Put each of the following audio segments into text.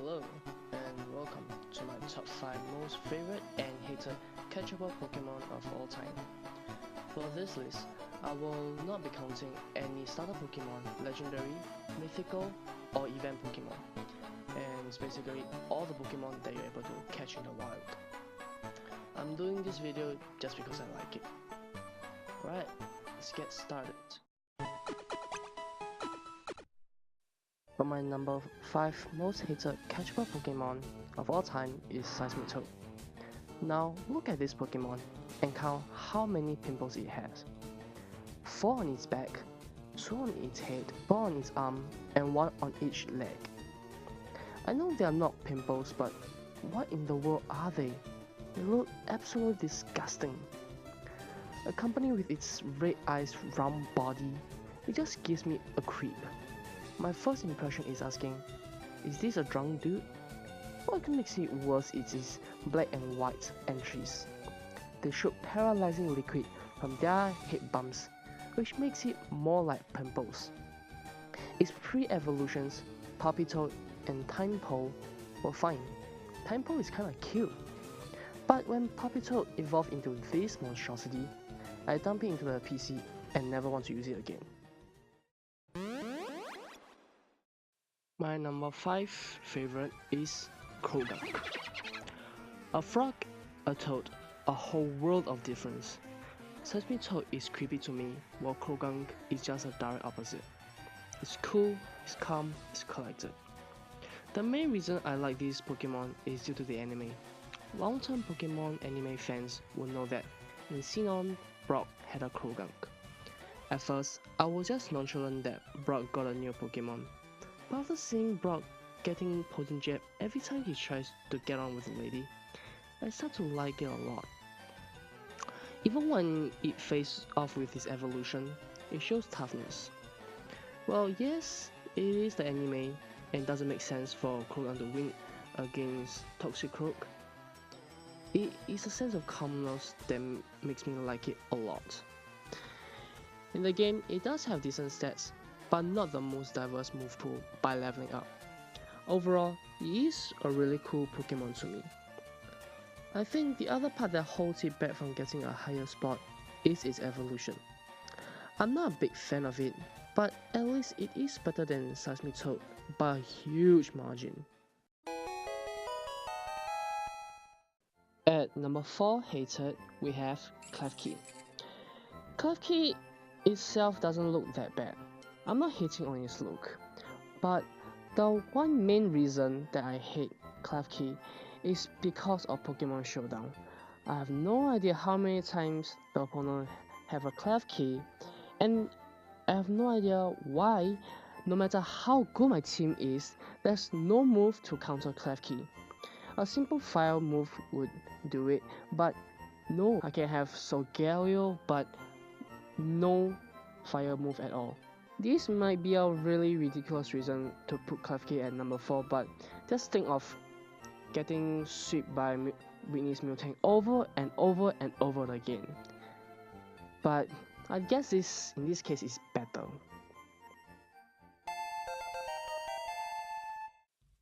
Hello and welcome to my top 5 most favorite and hated catchable Pokemon of all time. For this list, I will not be counting any starter Pokemon, legendary, mythical, or event Pokemon. And it's basically all the Pokemon that you're able to catch in the wild. I'm doing this video just because I like it. Alright, let's get started. But my number 5 most hated catchable Pokemon of all time is Seismitoad. Now look at this Pokemon and count how many pimples it has. 4 on its back, 2 on its head, 4 on its arm, and 1 on each leg. I know they are not pimples, but what in the world are they? They look absolutely disgusting. Accompanied with its red eyes, round body, it just gives me a creep. My first impression is asking, is this a drunk dude? What makes it worse is its black and white entries. They shoot paralyzing liquid from their head bumps, which makes it more like pimples. Its pre-evolutions, Puppytoad and Timepole, were fine. Timepole is kinda cute. But when Puppytoad evolved into this monstrosity, I dumped it into the PC and never want to use it again. My number 5 favorite is Croagunk. A frog, a toad, a whole world of difference. Seismitoad is creepy to me, while Croagunk is just a direct opposite. It's cool, it's calm, it's collected. The main reason I like this Pokemon is due to the anime. Long-term Pokemon anime fans will know that in Sinnoh, Brock had a Croagunk. At first, I was just nonchalant that Brock got a new Pokemon. But after seeing Brock getting poison jab every time he tries to get on with a lady, I start to like it a lot. Even when it faces off with its evolution, it shows toughness. Well, yes, it is the anime, and doesn't make sense for Croagunk to win against Toxic Croak. It is a sense of calmness that makes me like it a lot. In the game, it does have decent stats, but not the most diverse move pool by leveling up. Overall, it is a really cool Pokemon to me. I think the other part that holds it back from getting a higher spot is its evolution. I'm not a big fan of it, but at least it is better than Seismitoad by a huge margin. At number 4 hated, we have Klefki. Klefki itself doesn't look that bad. I'm not hating on its look, but the one main reason that I hate Klefki is because of Pokemon Showdown. I have no idea how many times the opponent have a Klefki, and I have no idea why, no matter how good my team is, there's no move to counter Klefki. A simple fire move would do it, but no, I can have Solgaleo, but no fire move at all. This might be a really ridiculous reason to put Klefki at number 4, but just think of getting swept by Whitney's Miltank over and over and over again. But I guess in this case is better.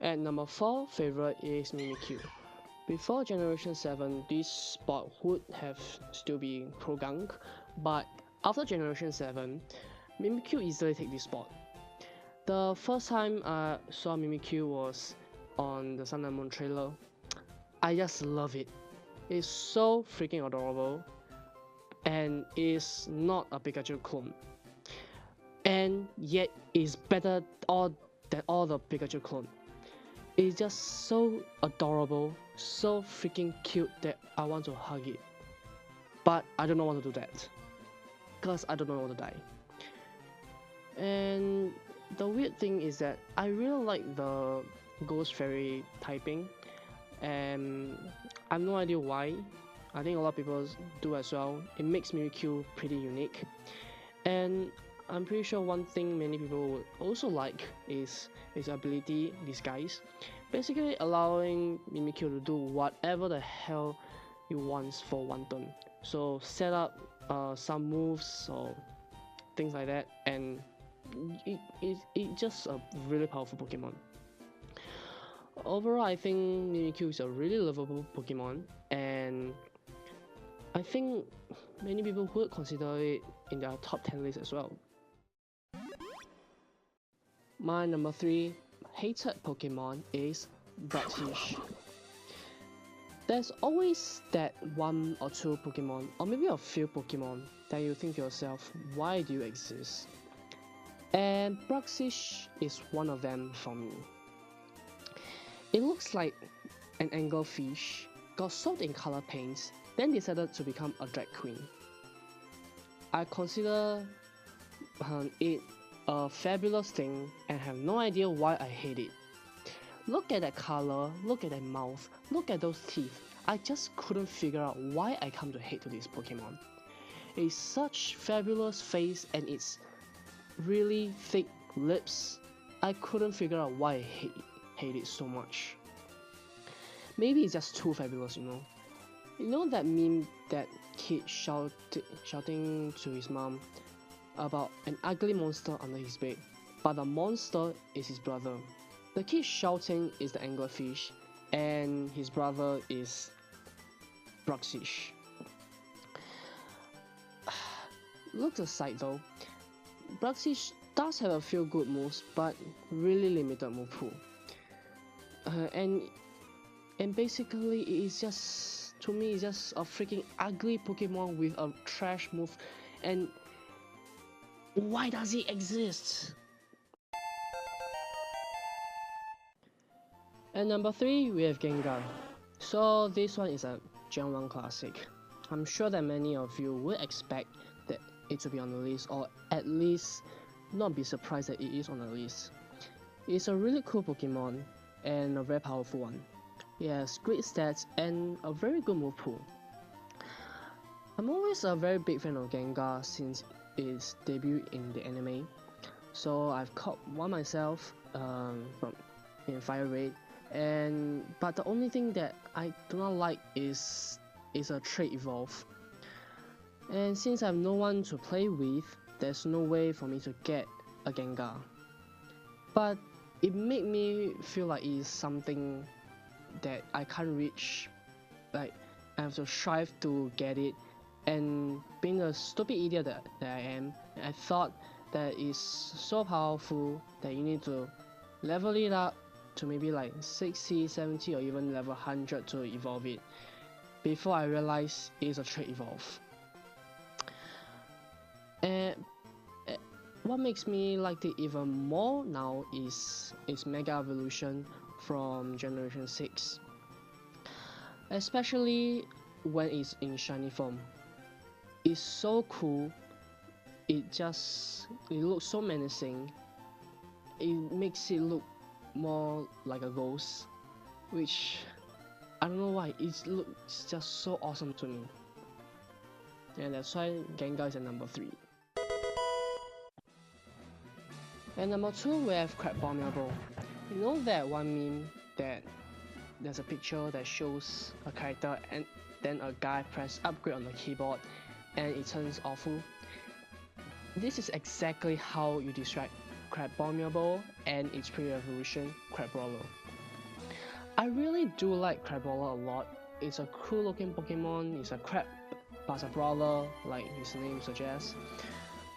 At number 4 favorite is Mimikyu. Before Generation 7, this spot would have still been Croagunk, but after Generation 7, Mimikyu easily take this spot. The first time I saw Mimikyu was on the Sun and Moon trailer. I just love it. It's so freaking adorable, and it's not a Pikachu clone. And yet it's better than all the Pikachu clone. It's just so adorable, so freaking cute that I want to hug it. But I don't know how to do that, because I don't know how to die. And the weird thing is that I really like the Ghost Fairy typing, and I have no idea why. I think a lot of people do as well. It makes Mimikyu pretty unique, and I'm pretty sure one thing many people would also like is his ability, Disguise, basically allowing Mimikyu to do whatever the hell he wants for one turn. So set up some moves or things like that, and it's just a really powerful Pokemon. overall, I think Mimikyu is a really lovable Pokemon, and I think many people would consider it in their top 10 list as well. My number 3 hated Pokemon is Brackish. There's always that one or two Pokemon, or maybe a few Pokemon, that you think to yourself, why do you exist? And Brackish is one of them for me. It looks like an anglerfish, got soaked in color paints, then decided to become a drag queen. I consider it a fabulous thing and have no idea why I hate it. Look at that color, look at that mouth, look at those teeth. I just couldn't figure out why I come to hate to this Pokemon. It's such fabulous face and its really thick lips. I couldn't figure out why I hate it so much. Maybe it's just too fabulous, you know. You know that meme, that kid shouting to his mom about an ugly monster under his bed, but the monster is his brother. The kid shouting is the anglerfish, and his brother is Brackish. Looks aside though, Brackish does have a few good moves, but really limited move pool. And basically it is just, to me, it's just a freaking ugly Pokemon with a trash move. And why does it exist? And number 3, we have Gengar. So this one is a Gen 1 classic. I'm sure that many of you would expect that it to be on the list, or at least not be surprised that it is on the list. It's a really cool Pokemon and a very powerful one. It has great stats and a very good move pool. I'm always a very big fan of Gengar since its debut in the anime. So I've caught one myself in Fire Red. But the only thing that I do not like is a trait evolve. And since I have no one to play with, there's no way for me to get a Gengar. But it made me feel like it is something that I can't reach. Like, I have to strive to get it, and being a stupid idiot that I am, I thought that it's so powerful that you need to level it up to maybe like 60, 70 or even level 100 to evolve it, before I realized it's a trait evolve. And what makes me like it even more now is its Mega Evolution from Generation 6. Especially when it's in shiny form. It's so cool, it looks so menacing. It makes it look more like a ghost, which I don't know why, it looks just so awesome to me. And that's why Gengar is at number 3. And number 2, we have Crabomable. You know that one meme that there's a picture that shows a character and then a guy press upgrade on the keyboard and it turns awful? This is exactly how you describe Crabomable and its pre-evolution, Crabrawler. I really do like Crabrawler a lot. It's a cool looking Pokemon, it's a crab plus a brawler like his name suggests.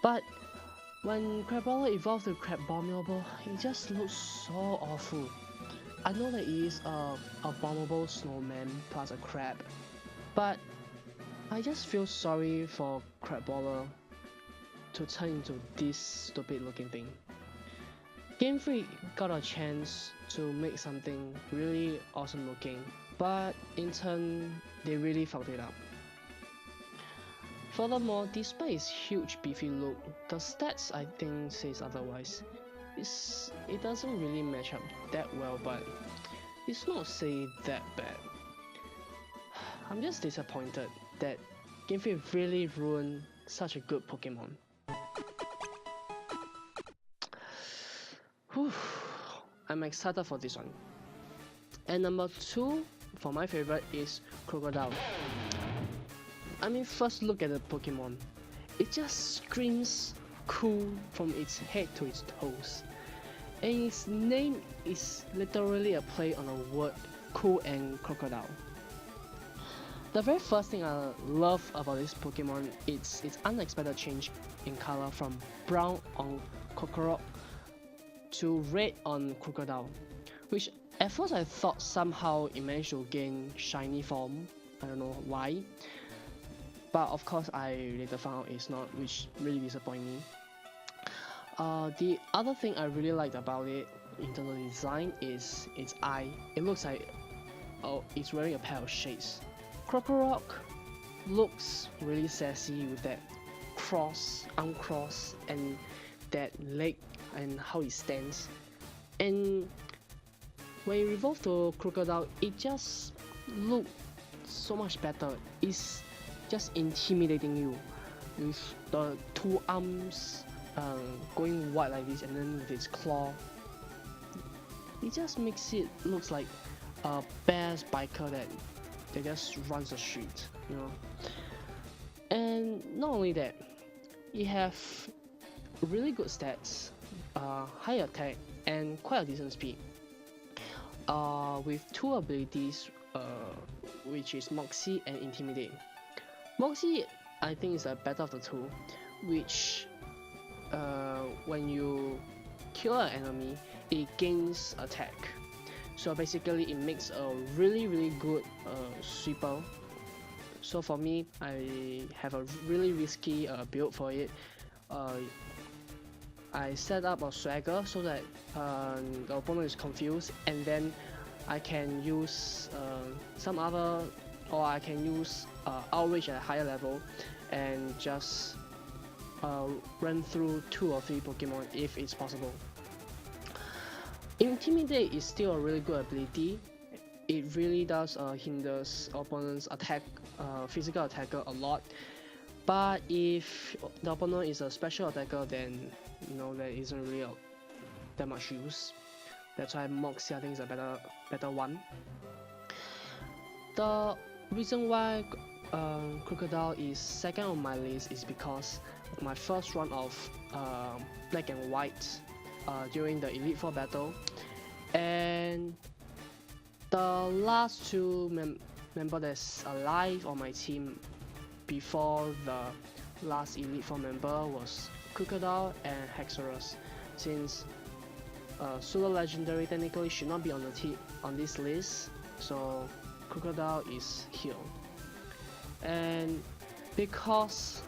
But when Crabrawler evolved to Crabomable, it just looks so awful. I know that it is a abominable snowman plus a crab, but I just feel sorry for Crabrawler to turn into this stupid looking thing. Game Freak got a chance to make something really awesome looking, but in turn, they really fucked it up. Furthermore, despite its huge beefy look, the stats I think says otherwise. It doesn't really match up that well, but it's not say that bad. I'm just disappointed that Game Freak really ruined such a good Pokemon. Whew, I'm excited for this one. And number 2 for my favorite is Crocodile. I mean, first look at the Pokemon. It just screams cool from its head to its toes. and its name is literally a play on the word cool and crocodile. The very first thing I love about this Pokemon is its unexpected change in color from brown on Kokorock to red on Crocodile, which at first I thought somehow it managed to gain shiny form. I don't know why, but of course I later found out it's not, which really disappointed me. The other thing I really liked about it in terms of design is its eye. It looks like it's wearing a pair of shades. Crocorock looks really sassy with that uncross, and that leg and how it stands. And when you evolve to Crocodile, it just looks so much better. It's just intimidating you with the two arms going wide like this, and then with its claw. It just makes it looks like a best biker that just runs the street, you know. And not only that, it have really good stats, high attack, and quite a decent speed. With two abilities, which is Moxie and Intimidate. Moxie, I think, is the better of the two, which when you kill an enemy, it gains attack. So basically, it makes a really good sweeper. So for me, I have a really risky build for it. I set up a swagger so that the opponent is confused, and then I can use some other, or I can use outrage at a higher level, and just run through 2 or 3 Pokemon if it's possible. Intimidate is still a really good ability. It really does hinders opponent's attack, physical attacker a lot. But if the opponent is a special attacker, then you know there isn't really that much use. That's why Moxie I think is a better one. The reason why Crocodile is second on my list is because of my first run of Black and White during the Elite Four battle, and the last 2 member that's alive on my team before the last Elite Four member was Crocodile and Hexorus. Since Super Legendary technically should not be on this list, so Crocodile is here. And because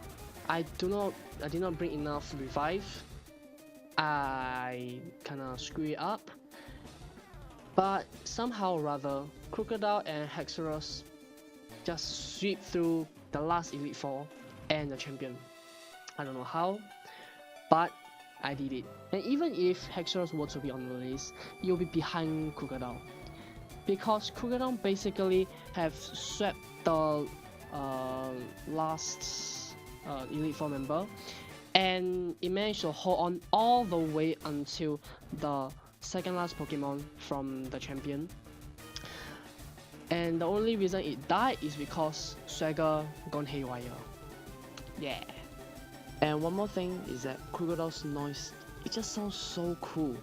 I did not bring enough revive, I kinda screw it up. But somehow or rather, Crocodile and Hexorus just sweep through the last Elite Four and the champion. I don't know how, but I did it. And even if Hexorus were to be on the list, you'll be behind Crocodile, because Crocodile basically have swept the last Elite Four member, and it managed to hold on all the way until the second last Pokemon from the champion. And the only reason it died is because Swagger gone haywire. Yeah. And one more thing is that Crocodile's noise, it just sounds so cool.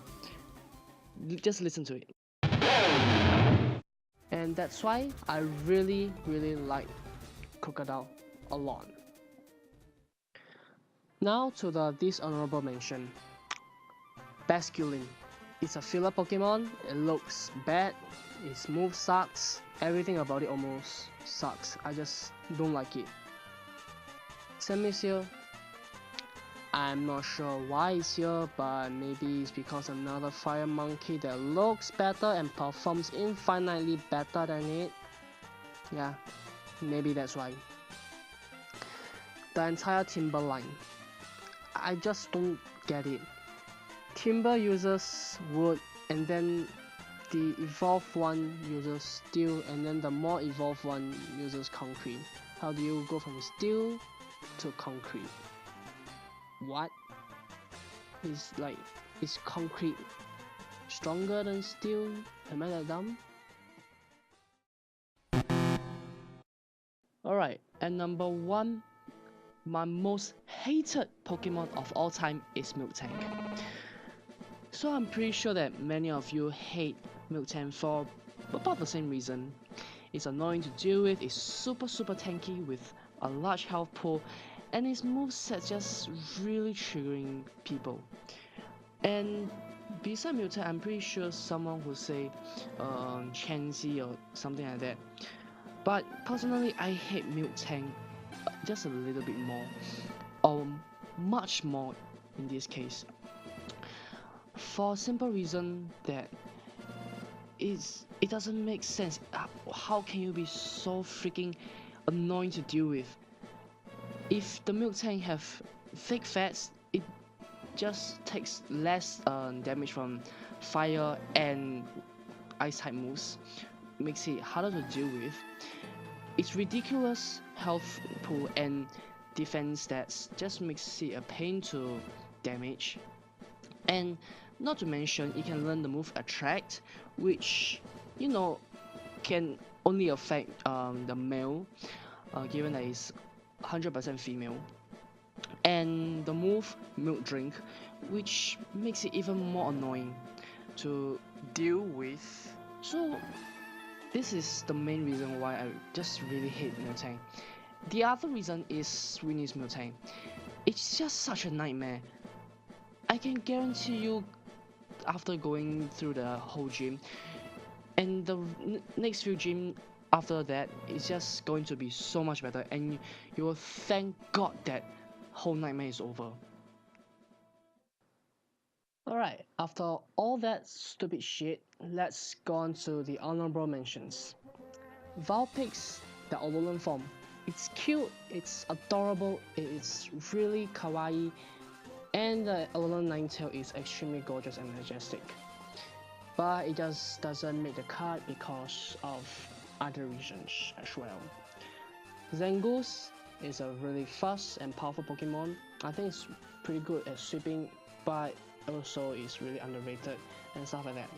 Just listen to it. And that's why I really like Crocodile a lot. Now to the dishonorable mention. Basculin. It's a filler Pokemon, it looks bad, its move sucks, everything about it almost sucks. I just don't like it. Sam is here. I'm not sure why it's here, but maybe it's because another fire monkey that looks better and performs infinitely better than it. Yeah, maybe that's why. The entire Timber line, I just don't get it. Timber uses wood, and then the evolved one uses steel, and then the more evolved one uses concrete. How do you go from steel to concrete? What? Is concrete stronger than steel? Am I that dumb? Alright, and number 1, my most hated Pokemon of all time is Miltank. So I'm pretty sure that many of you hate Milk Tank for about the same reason. It's annoying to deal with, it's super tanky with a large health pool, and its moveset just really triggering people. And beside Milk Tank, I'm pretty sure someone would say Chansey or something like that. But personally, I hate Milk Tank just a little bit more, or much more in this case. For a simple reason that it doesn't make sense. How can you be so freaking annoying to deal with? If the Milk Tank have thick fats, it just takes less damage from fire and ice type moves, makes it harder to deal with. Its ridiculous health pool and defense stats just makes it a pain to damage. And not to mention, it can learn the move Attract, which, you know, can only affect the male, given that it's 100% female. And the move Milk Drink, which makes it even more annoying to deal with. So this is the main reason why I just really hate Milk Tank. The other reason is Winnie's Milk Tank. It's just such a nightmare. I can guarantee you, after going through the whole gym, and the next few gym after that, it's just going to be so much better, and you will thank God that whole nightmare is over. Alright, after all that stupid shit, let's go on to the honorable mentions. Vulpix, the Alolan form. It's cute, it's adorable, it's really kawaii, and the Alolan Ninetale is extremely gorgeous and majestic. But it just doesn't make the cut because of other reasons as well. Zangoose is a really fast and powerful Pokemon. I think it's pretty good at sweeping, but also is really underrated and stuff like that.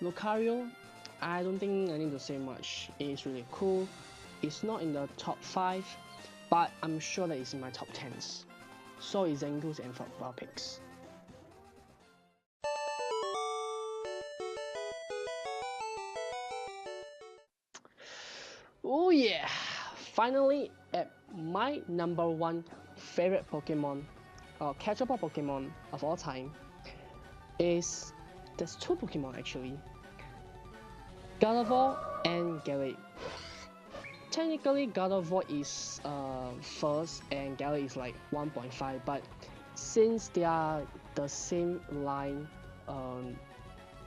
Lucario, I don't think I need to say much. It is really cool. It's not in the top 5, but I'm sure that it's in my top 10s. So is Zangoose and Vulpix. Oh yeah! Finally, at my number 1 favorite Pokemon, or catchable Pokemon of all time, is there's 2 Pokemon actually, Gardevoir and Gallade. Technically, Gardevoir is first and Gallade is like 1.5, but since they are the same line,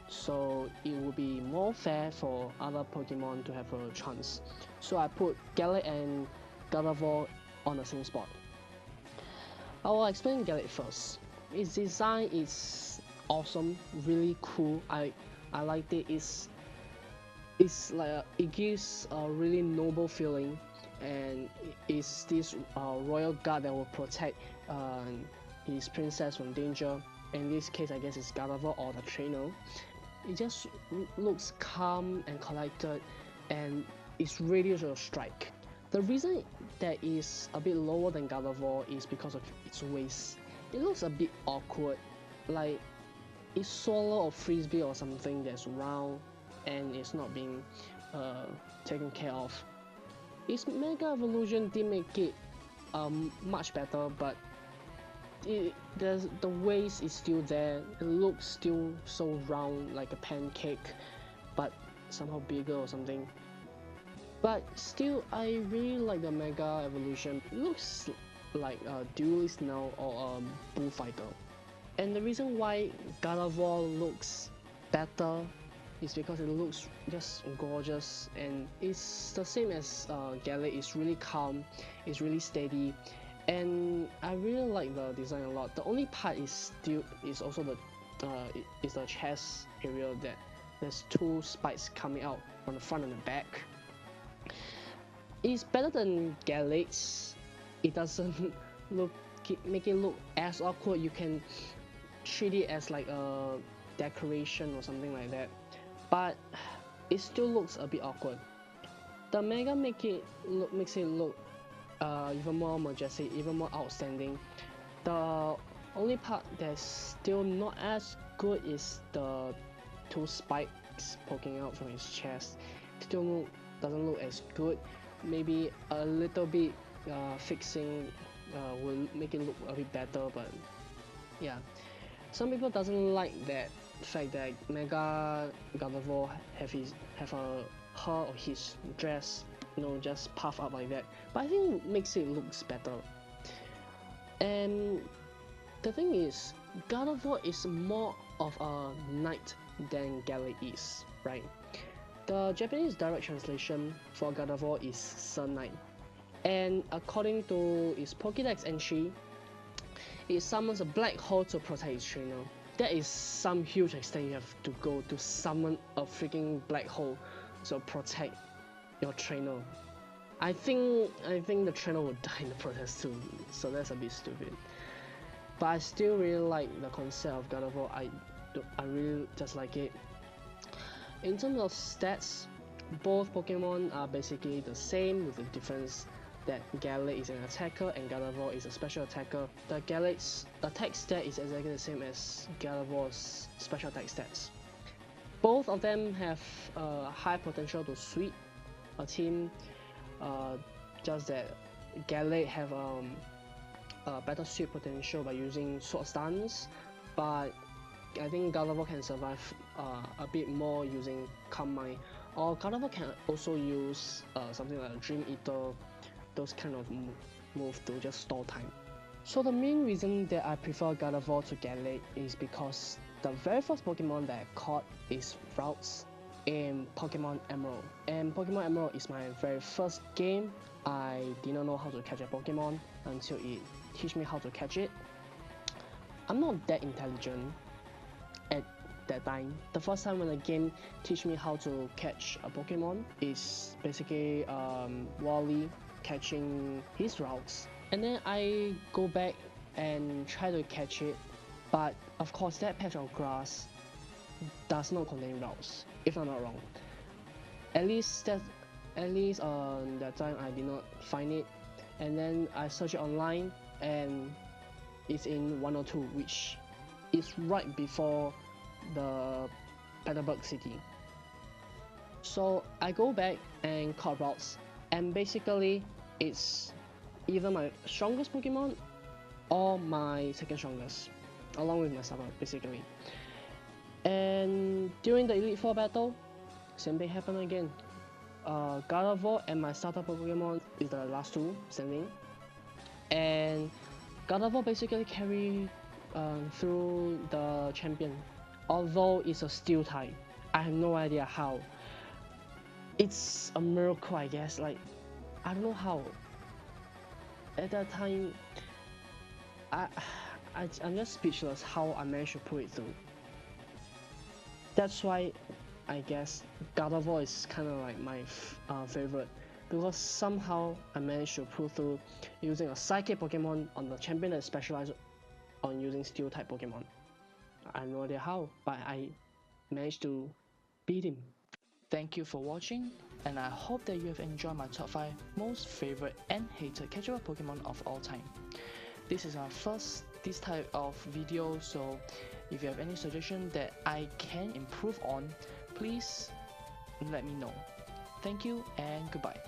so it would be more fair for other Pokemon to have a chance. So I put Gallade and Gardevoir on the same spot. I will explain Gallade first. Its design is awesome, really cool. I liked it. It's like it gives a really noble feeling, and it's this royal guard that will protect his princess from danger. In this case, I guess it's Gardevoir or the trainer. It just looks calm and collected, and it's ready to strike. The reason that is a bit lower than Gardevoir is because of its waist. It looks a bit awkward, like it's swallow or frisbee or something that's round and it's not being taken care of. Its Mega Evolution did make it much better, but the waist is still there. It looks still so round like a pancake, but somehow bigger or something. But still, I really like the Mega Evolution. It looks like a Duelist now or a Bullfighter. And the reason why Gardevoir looks better is because it looks just gorgeous, and it's the same as Gallade. It's really calm, it's really steady, and I really like the design a lot. The only part is also the chest area that there's 2 spikes coming out on the front and the back. It's better than Gallade's. It doesn't make it look as awkward. You can treat it as like a decoration or something like that, but it still looks a bit awkward. The Mega makes it look even more majestic, even more outstanding. The Only part that's still not as good is the two spikes poking out from his chest. Still doesn't look as good. Maybe a little bit fixing will make it look a bit better, but yeah. Some people doesn't like that fact that Mega Gardevoir have her or his dress, just puff up like that. But I think it makes it looks better. And the thing is, Gardevoir is more of a knight than Gallade is, right? The Japanese direct translation for Gardevoir is Sun Knight, and according to its Pokédex entry, it summons a black hole to protect its trainer. That is some huge extent you have to go to summon a freaking black hole to protect your trainer. I think the trainer would die in the process too, so that's a bit stupid. But I still really like the concept of Gardevoir. I really just like it. In terms of stats, both Pokemon are basically the same, with the difference that Gallade is an attacker and Gardevoir is a special attacker. The Gallade's attack stat is exactly the same as Gardevoir's special attack stats. Both of them have high potential to sweep a team, just that Gallade have a better sweep potential by using sword stance, but I think Gardevoir can survive a bit more using Calm Mind, or Gardevoir can also use something like a Dream Eater, those kind of move to just stall time. So the main reason that I prefer Gardevoir to Gallade is because the very first Pokemon that I caught is Routes in Pokemon Emerald. And Pokemon Emerald is my very first game. I did not know how to catch a Pokemon until it teach me how to catch it. I'm not that intelligent at that time. The first time when the game teach me how to catch a Pokemon is basically Wally catching his Routes, and then I go back and try to catch it, but of course that patch of grass does not contain Routes, if I'm not wrong. At least that time I did not find it, and then I searched it online and it's in 102, which is right before the Petalburg city. So I go back and caught Routes, and basically it's either my strongest Pokemon or my second strongest, along with my starter basically. And during the Elite Four battle, same thing happened again. Gardevoir and my starter Pokemon is the last two standing, and Gardevoir basically carry through the champion, although it's a steel type. I have no idea how. It's a miracle, I guess. Like, I don't know how. At that time, I'm just speechless how I managed to pull it through. That's why I guess Gardevoir is kind of like my favorite, because somehow I managed to pull through using a Psychic Pokemon on the champion that specialized on using Steel type Pokemon. I have no idea how, but I managed to beat him. Thank you for watching, and I hope that you have enjoyed my top 5 most favorite and hated catchable Pokemon of all time. This is our first this type of video, so if you have any suggestion that I can improve on, please let me know. Thank you and goodbye.